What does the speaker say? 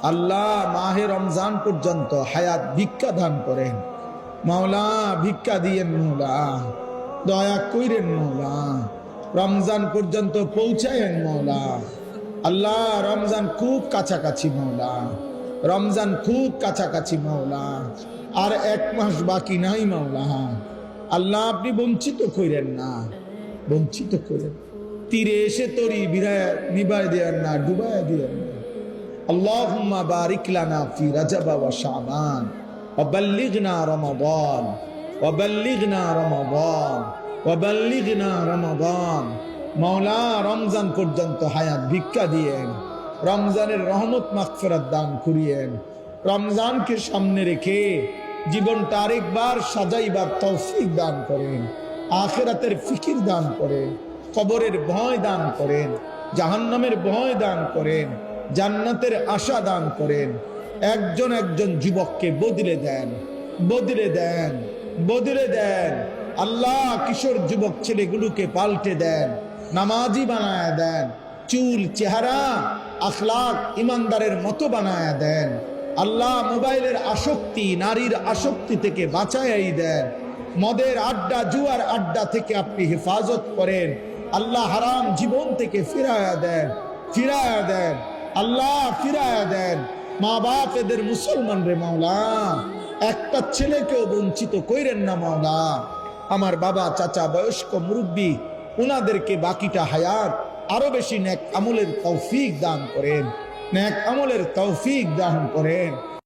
আল্লাহ মাহে রমজান পর্যন্ত হায়াত ভিক্ষা দান করেন। মাওলা ভিক্ষা দিয়েন, মাওলা দয়া কইরেন, মাওলা রমজান পর্যন্ত পৌঁছায়েন মাওলা। আল্লাহ রমজান খুব কাছাকাছি মাওলা, রমজান খুব কাছাকাছি মাওলা। আর 1 মাস বাকি নাই মাওলা। আল্লাহ আপনি বঞ্চিত কইরেন না, বঞ্চিত করেন। তীরে এসে তরি বিরায় নিবাই দেন না, ডুবাই দেন না। আল্লাহুম্মা বারিক লানা ফি রাজাব ওয়া শাবান ওয়া বাল্লিগনা রমাদান ওয়া বাল্লিগনা রমাদান ওয়া বাল্লিগনা রমাদান। মাওলা রমজান পর্যন্ত হায়াত ভিক্ষা দিয়েন, রমজানের রহমত মাগফিরাত দান করিয়েন। রমজানকে সামনে রেখে জীবনটা আরেকবার সাজাইবার তৌফিক দান করেন, আখিরাতের ফিকির দান করেন, কবরের ভয় দান করেন, জাহান্নামের ভয় দান করেন, জান্নাতের আশা দান করেন। একজন একজন যুবককে বদলে দেন, বদলে দেন, বদলে দেন। আল্লাহ কিশোর যুবক ছেলেগুলোকে পাল্টে দেন, নামাজি বানায় দেন, চুল চেহারা আখলাক ইমানদারের মতো বানায় দেন। আল্লাহ মোবাইলের আসক্তি, নারীর আসক্তি থেকে বাঁচাই দেন। মদের আড্ডা, জুয়ার আড্ডা থেকে আপনি হেফাজত করেন। আল্লাহ হারাম জীবন থেকে ফিরায়া দেন, ফিরায়া দেন। আল্লাহ ফিরায়া দেন। মা বাপ এদের মুসলমান রে মাওলা, একটা ছেলেকেও বঞ্চিত কইরেন না মাওলা। আমার বাবা চাচা বয়স্ক মুরব্বী, উনাদেরকে বাকিটা হায়াত আরো বেশি নেক আমলের তৌফিক দান করেন, নেক আমলের তৌফিক দান করেন।